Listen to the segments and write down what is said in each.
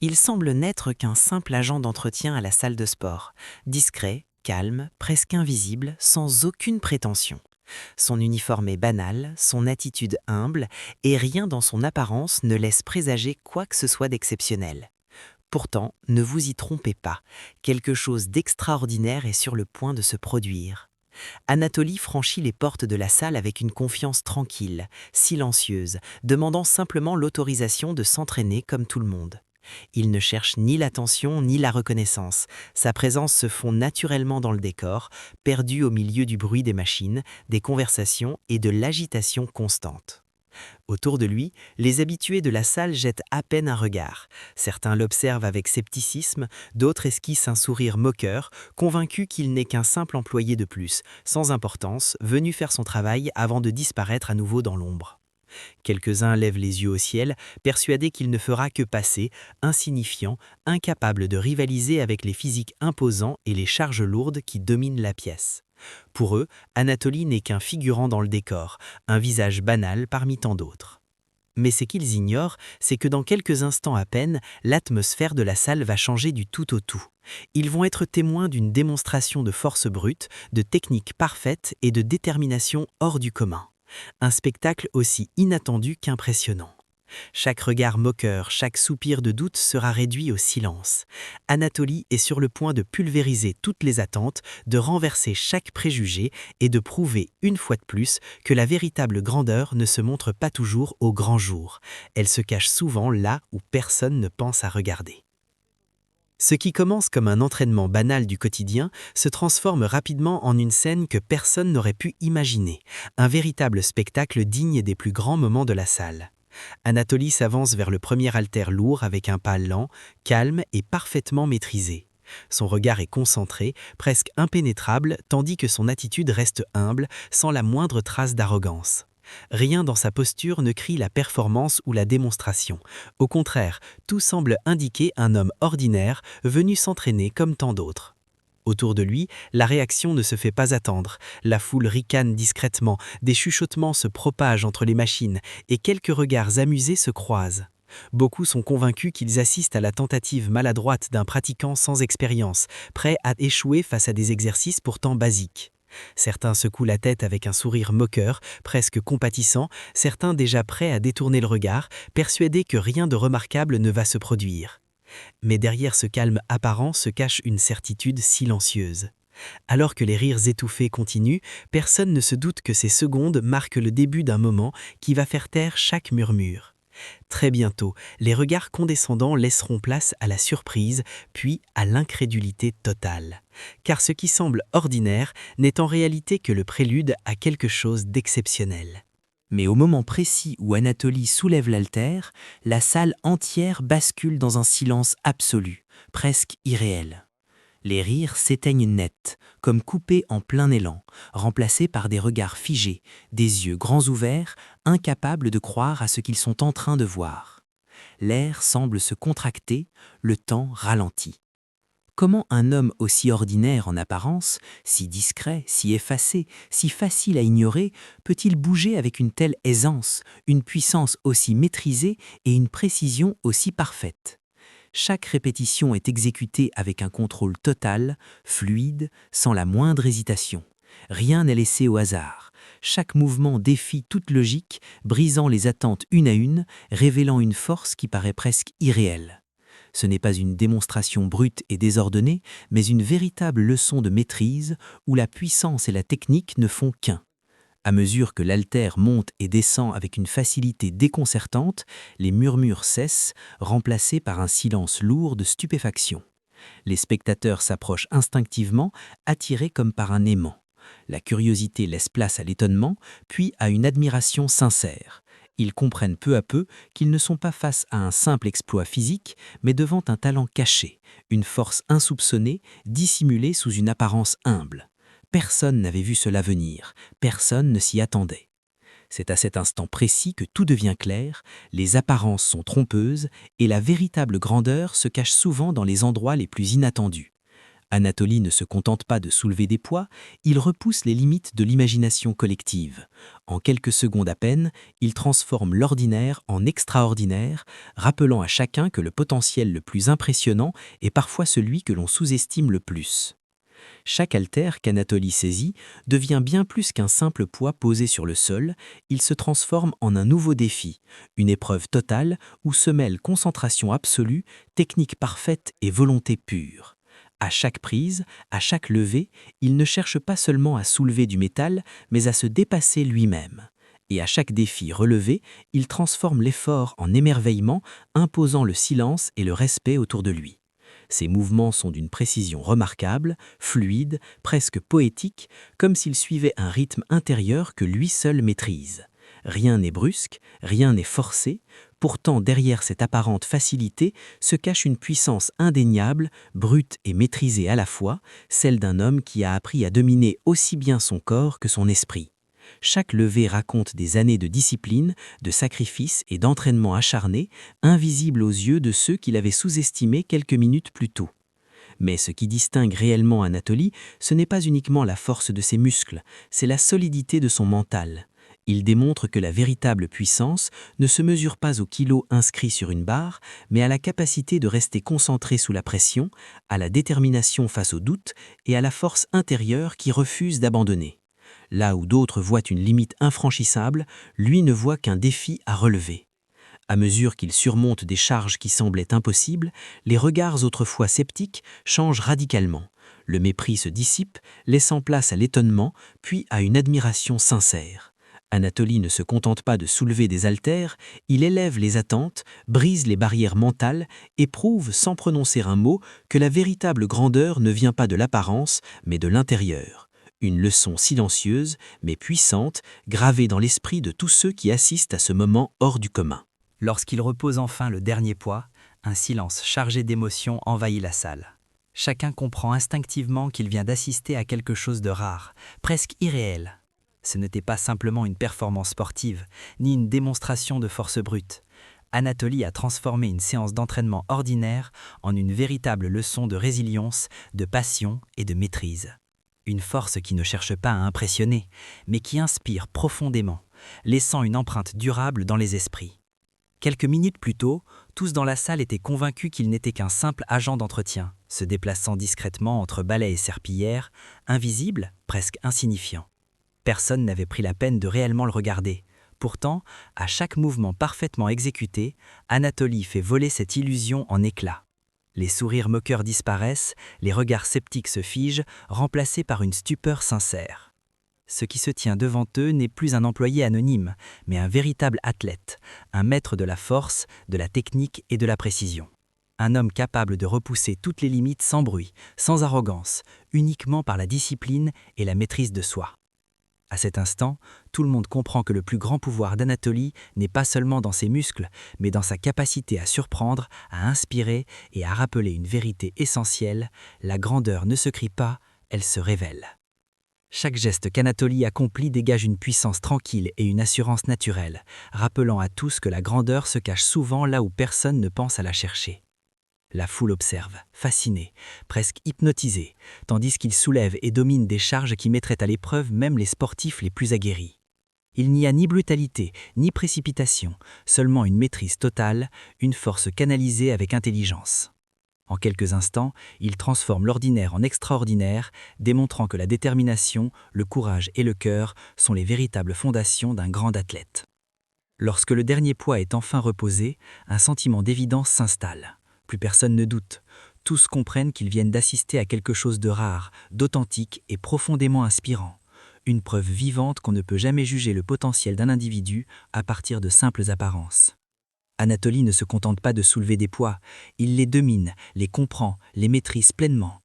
Il semble n'être qu'un simple agent d'entretien à la salle de sport, discret, calme, presque invisible, sans aucune prétention. Son uniforme est banal, son attitude humble, et rien dans son apparence ne laisse présager quoi que ce soit d'exceptionnel. Pourtant, ne vous y trompez pas, quelque chose d'extraordinaire est sur le point de se produire. Anatoly franchit les portes de la salle avec une confiance tranquille, silencieuse, demandant simplement l'autorisation de s'entraîner comme tout le monde. Il ne cherche ni l'attention ni la reconnaissance. Sa présence se fond naturellement dans le décor, perdu au milieu du bruit des machines, des conversations et de l'agitation constante. Autour de lui, les habitués de la salle jettent à peine un regard. Certains l'observent avec scepticisme, d'autres esquissent un sourire moqueur, convaincus qu'il n'est qu'un simple employé de plus, sans importance, venu faire son travail avant de disparaître à nouveau dans l'ombre. Quelques-uns lèvent les yeux au ciel, persuadés qu'il ne fera que passer, insignifiant, incapable de rivaliser avec les physiques imposants et les charges lourdes qui dominent la pièce. Pour eux, Anatoly n'est qu'un figurant dans le décor, un visage banal parmi tant d'autres. Mais ce qu'ils ignorent, c'est que dans quelques instants à peine, l'atmosphère de la salle va changer du tout au tout. Ils vont être témoins d'une démonstration de force brute, de technique parfaite et de détermination hors du commun. Un spectacle aussi inattendu qu'impressionnant. Chaque regard moqueur, chaque soupir de doute sera réduit au silence. Anatoly est sur le point de pulvériser toutes les attentes, de renverser chaque préjugé et de prouver une fois de plus que la véritable grandeur ne se montre pas toujours au grand jour. Elle se cache souvent là où personne ne pense à regarder. Ce qui commence comme un entraînement banal du quotidien se transforme rapidement en une scène que personne n'aurait pu imaginer, un véritable spectacle digne des plus grands moments de la salle. Anatoly s'avance vers le premier haltère lourd avec un pas lent, calme et parfaitement maîtrisé. Son regard est concentré, presque impénétrable, tandis que son attitude reste humble, sans la moindre trace d'arrogance. Rien dans sa posture ne crie la performance ou la démonstration. Au contraire, tout semble indiquer un homme ordinaire venu s'entraîner comme tant d'autres. Autour de lui, la réaction ne se fait pas attendre. La foule ricane discrètement, des chuchotements se propagent entre les machines et quelques regards amusés se croisent. Beaucoup sont convaincus qu'ils assistent à la tentative maladroite d'un pratiquant sans expérience, prêt à échouer face à des exercices pourtant basiques. Certains secouent la tête avec un sourire moqueur, presque compatissant, certains déjà prêts à détourner le regard, persuadés que rien de remarquable ne va se produire. Mais derrière ce calme apparent se cache une certitude silencieuse. Alors que les rires étouffés continuent, personne ne se doute que ces secondes marquent le début d'un moment qui va faire taire chaque murmure. Très bientôt, les regards condescendants laisseront place à la surprise, puis à l'incrédulité totale. Car ce qui semble ordinaire n'est en réalité que le prélude à quelque chose d'exceptionnel. Mais au moment précis où Anatoly soulève l'haltère, la salle entière bascule dans un silence absolu, presque irréel. Les rires s'éteignent net, comme coupés en plein élan, remplacés par des regards figés, des yeux grands ouverts, incapables de croire à ce qu'ils sont en train de voir. L'air semble se contracter, le temps ralentit. Comment un homme aussi ordinaire en apparence, si discret, si effacé, si facile à ignorer, peut-il bouger avec une telle aisance, une puissance aussi maîtrisée et une précision aussi parfaite ? Chaque répétition est exécutée avec un contrôle total, fluide, sans la moindre hésitation. Rien n'est laissé au hasard. Chaque mouvement défie toute logique, brisant les attentes une à une, révélant une force qui paraît presque irréelle. Ce n'est pas une démonstration brute et désordonnée, mais une véritable leçon de maîtrise où la puissance et la technique ne font qu'un. À mesure que l'haltère monte et descend avec une facilité déconcertante, les murmures cessent, remplacés par un silence lourd de stupéfaction. Les spectateurs s'approchent instinctivement, attirés comme par un aimant. La curiosité laisse place à l'étonnement, puis à une admiration sincère. Ils comprennent peu à peu qu'ils ne sont pas face à un simple exploit physique, mais devant un talent caché, une force insoupçonnée, dissimulée sous une apparence humble. Personne n'avait vu cela venir, personne ne s'y attendait. C'est à cet instant précis que tout devient clair, les apparences sont trompeuses et la véritable grandeur se cache souvent dans les endroits les plus inattendus. Anatoly ne se contente pas de soulever des poids, il repousse les limites de l'imagination collective. En quelques secondes à peine, il transforme l'ordinaire en extraordinaire, rappelant à chacun que le potentiel le plus impressionnant est parfois celui que l'on sous-estime le plus. Chaque haltère qu'Anatoly saisit devient bien plus qu'un simple poids posé sur le sol, il se transforme en un nouveau défi, une épreuve totale où se mêlent concentration absolue, technique parfaite et volonté pure. À chaque prise, à chaque levée, il ne cherche pas seulement à soulever du métal, mais à se dépasser lui-même. Et à chaque défi relevé, il transforme l'effort en émerveillement, imposant le silence et le respect autour de lui. Ses mouvements sont d'une précision remarquable, fluide, presque poétique, comme s'il suivait un rythme intérieur que lui seul maîtrise. Rien n'est brusque, rien n'est forcé, pourtant derrière cette apparente facilité se cache une puissance indéniable, brute et maîtrisée à la fois, celle d'un homme qui a appris à dominer aussi bien son corps que son esprit. Chaque levée raconte des années de discipline, de sacrifice et d'entraînement acharné, invisibles aux yeux de ceux qui l'avaient sous-estimé quelques minutes plus tôt. Mais ce qui distingue réellement Anatoly, ce n'est pas uniquement la force de ses muscles, c'est la solidité de son mental. Il démontre que la véritable puissance ne se mesure pas aux kilos inscrits sur une barre, mais à la capacité de rester concentré sous la pression, à la détermination face aux doutes et à la force intérieure qui refuse d'abandonner. Là où d'autres voient une limite infranchissable, lui ne voit qu'un défi à relever. À mesure qu'il surmonte des charges qui semblaient impossibles, les regards autrefois sceptiques changent radicalement. Le mépris se dissipe, laissant place à l'étonnement, puis à une admiration sincère. Anatoly ne se contente pas de soulever des haltères, il élève les attentes, brise les barrières mentales et prouve sans prononcer un mot que la véritable grandeur ne vient pas de l'apparence, mais de l'intérieur. Une leçon silencieuse, mais puissante, gravée dans l'esprit de tous ceux qui assistent à ce moment hors du commun. Lorsqu'il repose enfin le dernier poids, un silence chargé d'émotion envahit la salle. Chacun comprend instinctivement qu'il vient d'assister à quelque chose de rare, presque irréel. Ce n'était pas simplement une performance sportive, ni une démonstration de force brute. Anatoly a transformé une séance d'entraînement ordinaire en une véritable leçon de résilience, de passion et de maîtrise. Une force qui ne cherche pas à impressionner, mais qui inspire profondément, laissant une empreinte durable dans les esprits. Quelques minutes plus tôt, tous dans la salle étaient convaincus qu'il n'était qu'un simple agent d'entretien, se déplaçant discrètement entre balais et serpillières, invisible, presque insignifiant. Personne n'avait pris la peine de réellement le regarder. Pourtant, à chaque mouvement parfaitement exécuté, Anatoly fait voler cette illusion en éclats. Les sourires moqueurs disparaissent, les regards sceptiques se figent, remplacés par une stupeur sincère. Ce qui se tient devant eux n'est plus un employé anonyme, mais un véritable athlète, un maître de la force, de la technique et de la précision. Un homme capable de repousser toutes les limites sans bruit, sans arrogance, uniquement par la discipline et la maîtrise de soi. À cet instant, tout le monde comprend que le plus grand pouvoir d'Anatoly n'est pas seulement dans ses muscles, mais dans sa capacité à surprendre, à inspirer et à rappeler une vérité essentielle, la grandeur ne se crie pas, elle se révèle. Chaque geste qu'Anatoly accomplit dégage une puissance tranquille et une assurance naturelle, rappelant à tous que la grandeur se cache souvent là où personne ne pense à la chercher. La foule observe, fascinée, presque hypnotisée, tandis qu'il soulève et domine des charges qui mettraient à l'épreuve même les sportifs les plus aguerris. Il n'y a ni brutalité, ni précipitation, seulement une maîtrise totale, une force canalisée avec intelligence. En quelques instants, il transforme l'ordinaire en extraordinaire, démontrant que la détermination, le courage et le cœur sont les véritables fondations d'un grand athlète. Lorsque le dernier poids est enfin reposé, un sentiment d'évidence s'installe. Plus personne ne doute. Tous comprennent qu'ils viennent d'assister à quelque chose de rare, d'authentique et profondément inspirant. Une preuve vivante qu'on ne peut jamais juger le potentiel d'un individu à partir de simples apparences. Anatoly ne se contente pas de soulever des poids, il les domine, les comprend, les maîtrise pleinement.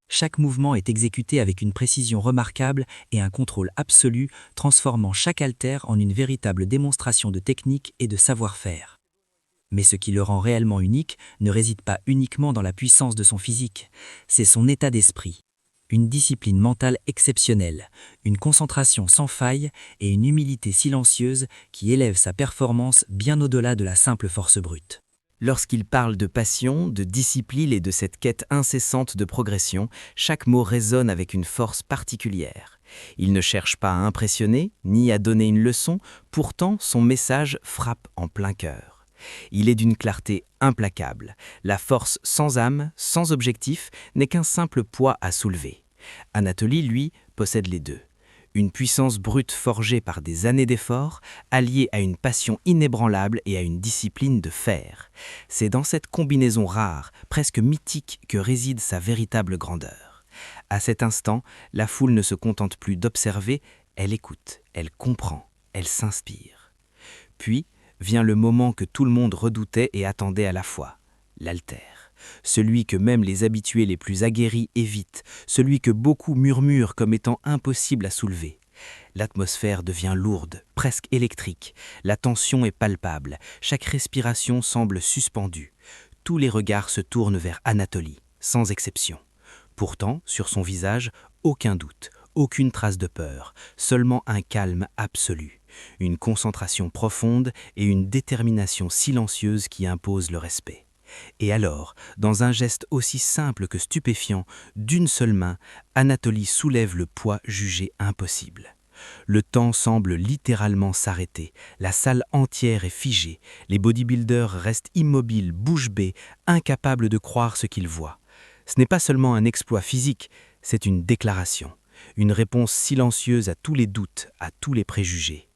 Chaque mouvement est exécuté avec une précision remarquable et un contrôle absolu, transformant chaque haltère en une véritable démonstration de technique et de savoir-faire. Mais ce qui le rend réellement unique ne réside pas uniquement dans la puissance de son physique, c'est son état d'esprit. Une discipline mentale exceptionnelle, une concentration sans faille et une humilité silencieuse qui élève sa performance bien au-delà de la simple force brute. Lorsqu'il parle de passion, de discipline et de cette quête incessante de progression, chaque mot résonne avec une force particulière. Il ne cherche pas à impressionner, ni à donner une leçon, pourtant son message frappe en plein cœur. Il est d'une clarté implacable. La force sans âme, sans objectif, n'est qu'un simple poids à soulever. Anatoly, lui, possède les deux. Une puissance brute forgée par des années d'efforts, alliée à une passion inébranlable et à une discipline de fer. C'est dans cette combinaison rare, presque mythique, que réside sa véritable grandeur. À cet instant, la foule ne se contente plus d'observer, elle écoute, elle comprend, elle s'inspire. Puis vient le moment que tout le monde redoutait et attendait à la fois, l'haltère. Celui que même les habitués les plus aguerris évitent, celui que beaucoup murmurent comme étant impossible à soulever. L'atmosphère devient lourde, presque électrique. La tension est palpable, chaque respiration semble suspendue. Tous les regards se tournent vers Anatoly, sans exception. Pourtant, sur son visage, aucun doute, aucune trace de peur, seulement un calme absolu, une concentration profonde et une détermination silencieuse qui impose le respect. Et alors, dans un geste aussi simple que stupéfiant, d'une seule main, Anatoly soulève le poids jugé impossible. Le temps semble littéralement s'arrêter, la salle entière est figée, les bodybuilders restent immobiles, bouche bée, incapables de croire ce qu'ils voient. Ce n'est pas seulement un exploit physique, c'est une déclaration, une réponse silencieuse à tous les doutes, à tous les préjugés.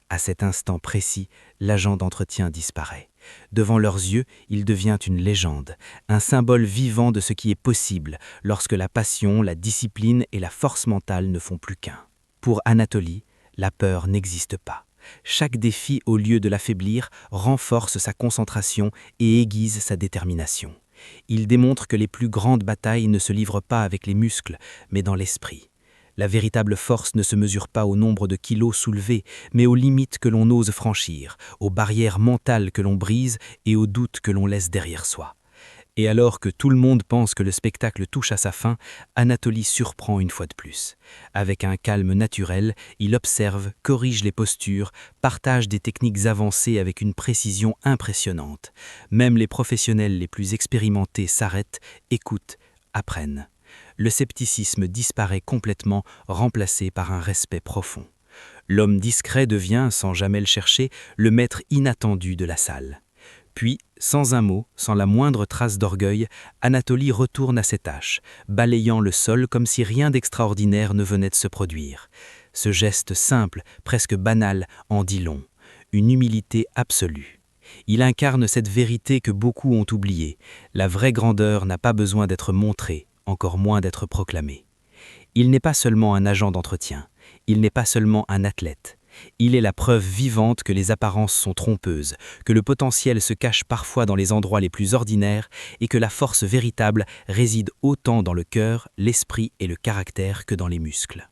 À cet instant précis, l'agent d'entretien disparaît. Devant leurs yeux, il devient une légende, un symbole vivant de ce qui est possible lorsque la passion, la discipline et la force mentale ne font plus qu'un. Pour Anatoly, la peur n'existe pas. Chaque défi, au lieu de l'affaiblir, renforce sa concentration et aiguise sa détermination. Il démontre que les plus grandes batailles ne se livrent pas avec les muscles, mais dans l'esprit. La véritable force ne se mesure pas au nombre de kilos soulevés, mais aux limites que l'on ose franchir, aux barrières mentales que l'on brise et aux doutes que l'on laisse derrière soi. Et alors que tout le monde pense que le spectacle touche à sa fin, Anatoly surprend une fois de plus. Avec un calme naturel, il observe, corrige les postures, partage des techniques avancées avec une précision impressionnante. Même les professionnels les plus expérimentés s'arrêtent, écoutent, apprennent. Le scepticisme disparaît complètement, remplacé par un respect profond. L'homme discret devient, sans jamais le chercher, le maître inattendu de la salle. Puis, sans un mot, sans la moindre trace d'orgueil, Anatoly retourne à ses tâches, balayant le sol comme si rien d'extraordinaire ne venait de se produire. Ce geste simple, presque banal, en dit long. Une humilité absolue. Il incarne cette vérité que beaucoup ont oubliée. La vraie grandeur n'a pas besoin d'être montrée, encore moins d'être proclamée. Il n'est pas seulement un agent d'entretien, il n'est pas seulement un athlète. Il est la preuve vivante que les apparences sont trompeuses, que le potentiel se cache parfois dans les endroits les plus ordinaires et que la force véritable réside autant dans le cœur, l'esprit et le caractère que dans les muscles.